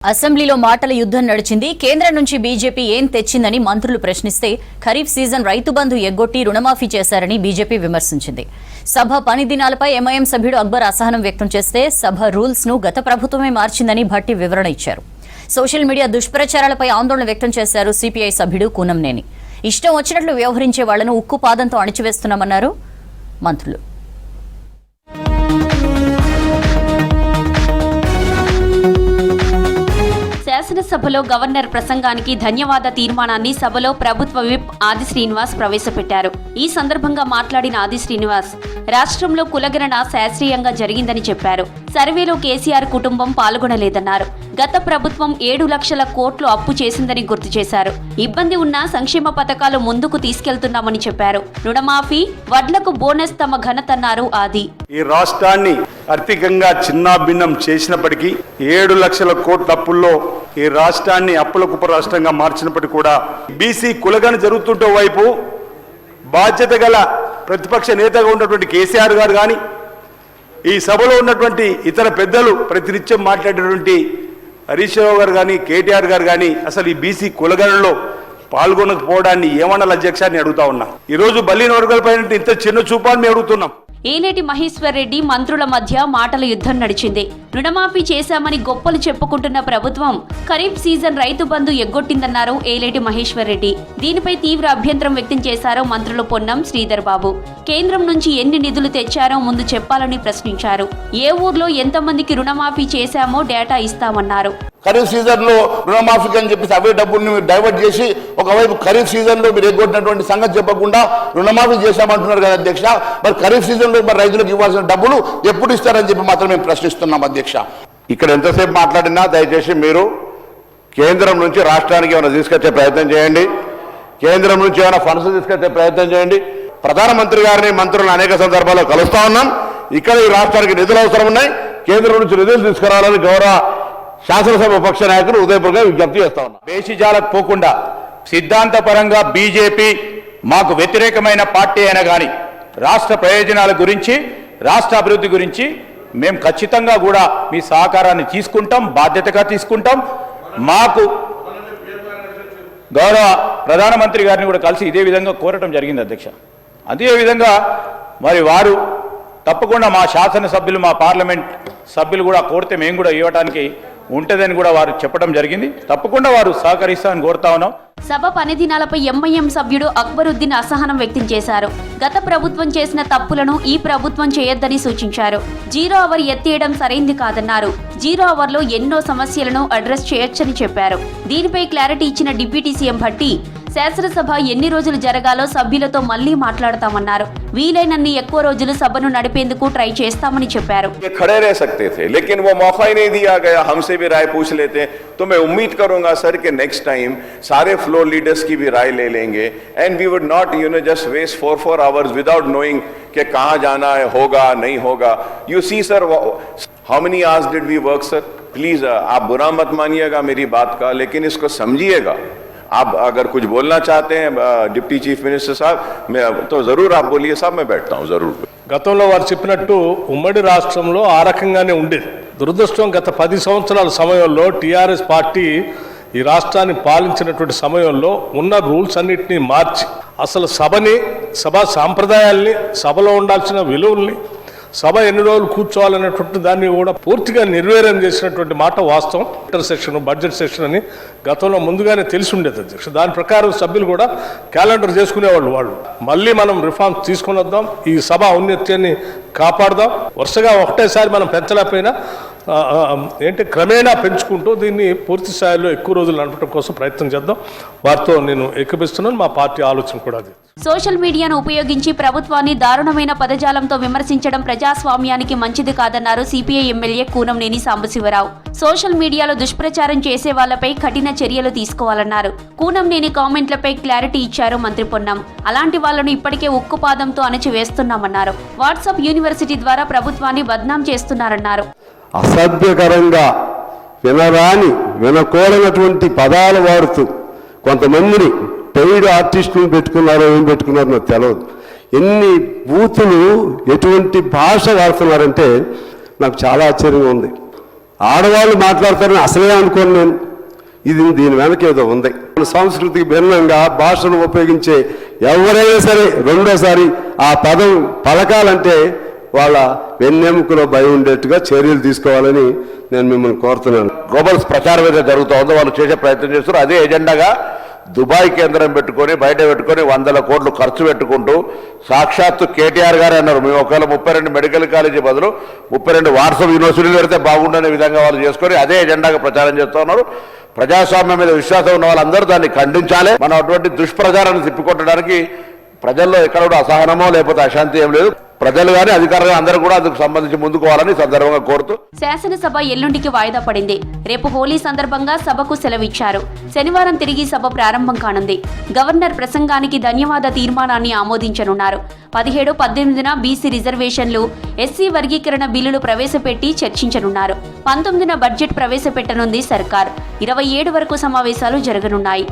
అసెంబ్లీలో మాటల యుద్ధం నడిచింది. కేంద్రం నుంచి బీజేపీ ఏం తెచ్చిందని మంత్రులు ప్రశ్నిస్తే ఖరీఫ్ సీజన్ రైతు బంధు ఎగ్గొట్టి రుణమాఫీ చేశారని బీజేపీ విమర్శించింది. సభ పని దినాలపై ఎంఐఎం సభ్యుడు అక్బర్ అసహనం వ్యక్తం చేస్తే సభ రూల్స్ ను గత ప్రభుత్వమే మార్చిందని భట్టి వివరణ ఇచ్చారు. సోషల్ మీడియా దుష్ప్రచారాలపై ఆందోళన వ్యక్తం చేశారు సిపిఐ సభ్యుడు కూనంనేని. ఇష్టం వచ్చినట్లు వ్యవహరించే వాళ్లను ఉక్కుపాదంతో అణిచివేస్తున్నామన్నారు మంత్రులు. శాసనసభలో గవర్నర్ ప్రసంగానికి ధన్యవాద తీర్మానాన్ని సభలో ప్రభుత్వ విప్ ఆది శ్రీనివాస్ ప్రవేశపెట్టారు. ఈ సందర్భంగా మాట్లాడిన ఆది శ్రీనివాస్ రాష్ట్రంలో కులగణన శాస్త్రీయంగా జరిగిందని చెప్పారు. సర్వేలో కేసీఆర్ కుటుంబం పాల్గొనలేదన్నారు. గత ప్రభుత్వం 7 లక్షల కోట్లు అప్పు చేసిందని గుర్తు చేశారు. ఇబ్బంది ఉన్న సంక్షేమ పథకాలు ముందుకు తీసుకెళ్తున్నామని చెప్పారు. రుణమాఫీ, వడ్లకు బోనస్ తమ ఘనతన్నారు ఆది. ఈ రాష్ట్రాన్ని ఆర్థికంగా చిన్నాభిన్నం చేసినప్పటికీ 7 లక్షల కోట్ల అప్పుల్లో ఈ రాష్ట్రాన్ని అప్పుల కుప్ప రాష్ట్రంగా మార్చినప్పటికీ కూడా బీసీ కులగణ జరుగుతుంటే వైపు బాధ్యత గల ప్రతిపక్ష నేతగా ఉన్నటువంటి కేసీఆర్ గారు కానీ, ఈ సభలో ఉన్నటువంటి ఇతర పెద్దలు ప్రతినిత్యం మాట్లాడేటువంటి హరీష్ రావు గారు కానీ, కేటీఆర్ గారు కానీ అసలు ఈ బీసీ కులగణలో పాల్గొనకపోవడాన్ని ఏమన్నా అధ్యక్షాన్ని అడుగుతా ఉన్నా. ఈరోజు బలిన వర్గాలపై ఇంత చిన్న చూపాన్ని మేము అడుగుతున్నాం. ఏనేటి మహేశ్వర్ రెడ్డి మంత్రుల మధ్య మాటల యుద్ధం నడిచింది. రుణమాఫీ చేశామని గొప్పలు చెప్పుకుంటున్న ప్రభుత్వం ఖరీఫ్ సీజన్ రైతు బంధు ఎగ్గొట్టిందన్నారు ఏలేటి మహేశ్వర్ రెడ్డి. దీనిపై తీవ్ర అభ్యంతరం వ్యక్తం చేశారు మంత్రులు పొన్నం శ్రీధర్ బాబు. కేంద్రం నుంచి ఎన్ని నిధులు తెచ్చారో ముందు చెప్పాలని ప్రశ్నించారు. ఏ ఊర్లో ఎంతమందికి రుణమాఫీ చేశామో డేటా ఇస్తామన్నారు. ఖరీఫ్ సీజన్ లో రుణమాఫీకి అని చెప్పేసి అవే డబ్బుల్ని డైవర్ట్ చేసి ఒకవైపు ఖరీఫ్ సీజన్ లో మీరు ఎగ్గొట్టినటువంటి సంగతి చెప్పకుండా రుణమాఫీ చేశామంటున్నారు కదా అధ్యక్ష. మరి ఖరీఫ్ సీజన్ లో మరి రైతులకు ఇవ్వాల్సిన డబ్బులు ఎప్పుడు ఇస్తారని చెప్పి మాత్రం మేము ప్రశ్నిస్తున్నాం అధ్యక్ష. ఇక్కడ ఎంతసేపు మాట్లాడినా దయచేసి మీరు కేంద్రం నుంచి రాష్ట్రానికి ఏమైనా తీసుకొచ్చే ప్రయత్నం చేయండి. కేంద్రం నుంచి ఏమైనా ఫండ్స్ తీసుకొచ్చే ప్రయత్నం చేయండి. ప్రధానమంత్రి గారిని మంత్రులను అనేక సందర్భాల్లో కలుస్తా ఉన్నాం. ఇక్కడ ఈ రాష్ట్రానికి నిధులు అవసరం ఉన్నాయి. కేంద్రం నుంచి నిధులు తీసుకురావాలని గౌరవ శాసనసభ పక్ష నాయకులు ఉదయపూర్గా విజ్ఞప్తి చేస్తా ఉన్నారు. బేసిజాలకు పోకుండా సిద్ధాంతపరంగా బీజేపీ మాకు వ్యతిరేకమైన పార్టీ అయినా కానీ రాష్ట్ర ప్రయోజనాల గురించి, రాష్ట్ర అభివృద్ధి గురించి మేము ఖచ్చితంగా కూడా మీ సహకారాన్ని తీసుకుంటాం, బాధ్యతగా తీసుకుంటాం. మాకు గౌరవ ప్రధానమంత్రి గారిని కూడా కలిసి ఇదే విధంగా కోరటం జరిగింది అధ్యక్ష. అదేవిధంగా మరి వారు తప్పకుండా మా శాసనసభ్యులు, మా పార్లమెంట్ సభ్యులు కూడా కోరితే మేము కూడా ఇవ్వడానికి ఉంటుందని కూడా వారు చెప్పడం జరిగింది. తప్పకుండా వారు సహకరిస్తామని కోరుతా ఉన్నాం. సభ పని దినాలపై ఎంఐఎం సభ్యుడు అక్బరుద్దీన్ అసహనం వ్యక్తం చేశారు. గత ప్రభుత్వం చేసిన తప్పులను ఈ ప్రభుత్వం చేయొద్దని సూచించారు. 0 అవర్ ఎత్తేయడం సరైంది కాదన్నారు. 0 అవర్లో ఎన్నో సమస్యలను అడ్రస్ చేయొచ్చని చెప్పారు. దీనిపై క్లారిటీ ఇచ్చిన డిప్యూటీ సీఎం భట్టి శాసనసభ ఎన్ని రోజులు జరగాలో సభ్యులతో మళ్లీ మాట్లాడతామన్నారు. వీలైనన్ని ఎక్కువ రోజులు సభను నడిపేందుకు ట్రై చేస్తామని చెప్పారు. खड़े रह सकते थे लेकिन वो मौका ही नहीं दिया गया. हमसे भी राय पूछ लेते तो मैं उम्मीद करूंगा सर कि नेक्स्ट टाइम सारे फ्लोर लीडर्स की भी राय ले लेंगे and we would not just waste 4 hours without knowing कि कहां जाना है, होगा नहीं होगा. You see sir how many hours did we work sir. Please आप बुरा मत मानिएगा मेरी बात का, लेकिन इसको समझिएगा. आप अगर कुछ बोलना चाहते हैं डिप्टी चीफ मिनिस्टर साहब तो जरूर आप बोलिए साहब, मैं बैठता हूं जरूर. గతంలో వారు చెప్పినట్టు ఉమ్మడి రాష్ట్రంలో ఆ రకంగానే ఉండేది. దురదృష్టం గత 10 సంవత్సరాల సమయంలో టీఆర్ఎస్ పార్టీ ఈ రాష్ట్రాన్ని పాలించినటువంటి సమయంలో ఉన్న రూల్స్ అన్నింటినీ మార్చి అసలు సభని, సభా సాంప్రదాయాల్ని, సభలో ఉండాల్సిన విలువల్ని, సభ ఎన్ని రోజులు కూర్చోవాలనేటువంటి దాన్ని కూడా పూర్తిగా నిర్వీర్యం చేసినటువంటి మాట వాస్తవం. ఇంటర్ సెక్షన్, బడ్జెట్ సెక్షన్ అని గతంలో ముందుగానే తెలిసి ఉండేది అధ్యక్ష. దాని ప్రకారం సభ్యులు కూడా క్యాలెండర్ చేసుకునేవాళ్ళు. వాళ్ళు మళ్ళీ మనం రిఫార్మ్స్ తీసుకుని వద్దాం, ఈ సభ ఔన్నత్యాన్ని కాపాడదాం. వరుసగా ఒకటేసారి మనం పెంచలేకపోయినా క్రమేణా పెంచుకుంటూ దీన్ని పూర్తి స్థాయిలో ఎక్కువ రోజులు నడపడం కోసం ప్రయత్నం చేద్దాం. వారితో నేను ఏకీభవిస్తున్నాను. మా పార్టీ ఆలోచన కూడా అది. సోషల్ మీడియాను ఉపయోగించి ప్రభుత్వాన్ని దారుణమైన పదజాలంతో విమర్శించడం ప్రజాస్వామ్యానికి మంచిది కాదన్నారు CPI MLA Kunamneni Sambasivarao. Social మీడియాలో దుష్ప్రచారం చేసే వాళ్లపై కఠిన చర్యలు తీసుకోవాలన్నారు. కూనంనేని కామెంట్లపై క్లారిటీ ఇచ్చారు మంత్రి పొన్నం. అలాంటి వాళ్లను ఇప్పటికే ఉక్కుపాదంతో అణచివేస్తున్నామన్నారు. వాట్సాప్ యూనివర్సిటీ ద్వారా ప్రభుత్వాన్ని బద్నాం చేస్తున్నారన్నారు. అసభ్యకరంగా వినకూడనటువంటి పదాలు వాడుతూ కొంతమందిని పెయిడ్ ఆర్టిస్టులను పెట్టుకున్నారో ఏం పెట్టుకున్నారో నాకు తెలియదు. ఎన్ని బూతులు, ఎటువంటి భాష వాడుతున్నారంటే నాకు చాలా ఆశ్చర్యంగా ఉంది. ఆడవాళ్ళు మాట్లాడతారని అసలే అనుకోను నేను. దీని వెనక ఏదో ఉంది. సంస్కృతికి భిన్నంగా భాషను ఉపయోగించే ఎవరైనా సరే రెండోసారి ఆ పదం పలకాలంటే వాళ్ళ వెన్నెముకలో భయం ఉండేట్టుగా చర్యలు తీసుకోవాలని నేను మిమ్మల్ని కోరుతున్నాను. గ్లోబల్స్ ప్రచారం ఏదైతే జరుగుతుందో వాళ్ళు చేసే ప్రయత్నం చేస్తారు. అదే ఎజెండాగా దుబాయ్ కేంద్రం పెట్టుకొని బయట పెట్టుకొని 100 కోట్లు ఖర్చు పెట్టుకుంటూ సాక్షాత్తు కేటీఆర్ గారే అన్నారు, మేము ఒకవేళ 32 మెడికల్ కాలేజీ బదులు 32 వాట్సాప్ యూనివర్సిటీలు పెడితే బాగుండనే విధంగా వాళ్ళు చేసుకొని అదే ఎజెండాగా ప్రచారం చేస్తూ ఉన్నారు. ప్రజాస్వామ్యం మీద విశ్వాసం ఉన్న వాళ్ళందరూ దాన్ని ఖండించాలి. మనం అటువంటి దుష్ప్రచారాన్ని తిప్పికొట్టడానికి ప్రజల్లో ఎక్కడ కూడా అసహనమో లేకపోతే అశాంతి ఏం లేదు. ప్రజలు కానీ అధికారులు అందరూ కూడా అందుకు సంబంధించి ముందుకోవాలని సందర్భంగా కోరుతూ శాసనసభ ఎల్లుండికి వాయిదా పడింది. రేపు హోలీ సందర్భంగా సభకు సెలవిచ్చారు. శనివారం తిరిగి సభ ప్రారంభం కానుంది. గవర్నర్ ప్రసంగానికి ధన్యవాద తీర్మానాన్ని ఆమోదించనున్నారు. 17, 18న బీసీ రిజర్వేషన్లు, ఎస్సీ వర్గీకరణ బిల్లులు ప్రవేశపెట్టి చర్చించనున్నారు. 19న బడ్జెట్ ప్రవేశపెట్టనుంది సర్కార్. 27 వరకు సమావేశాలు జరగనున్నాయి.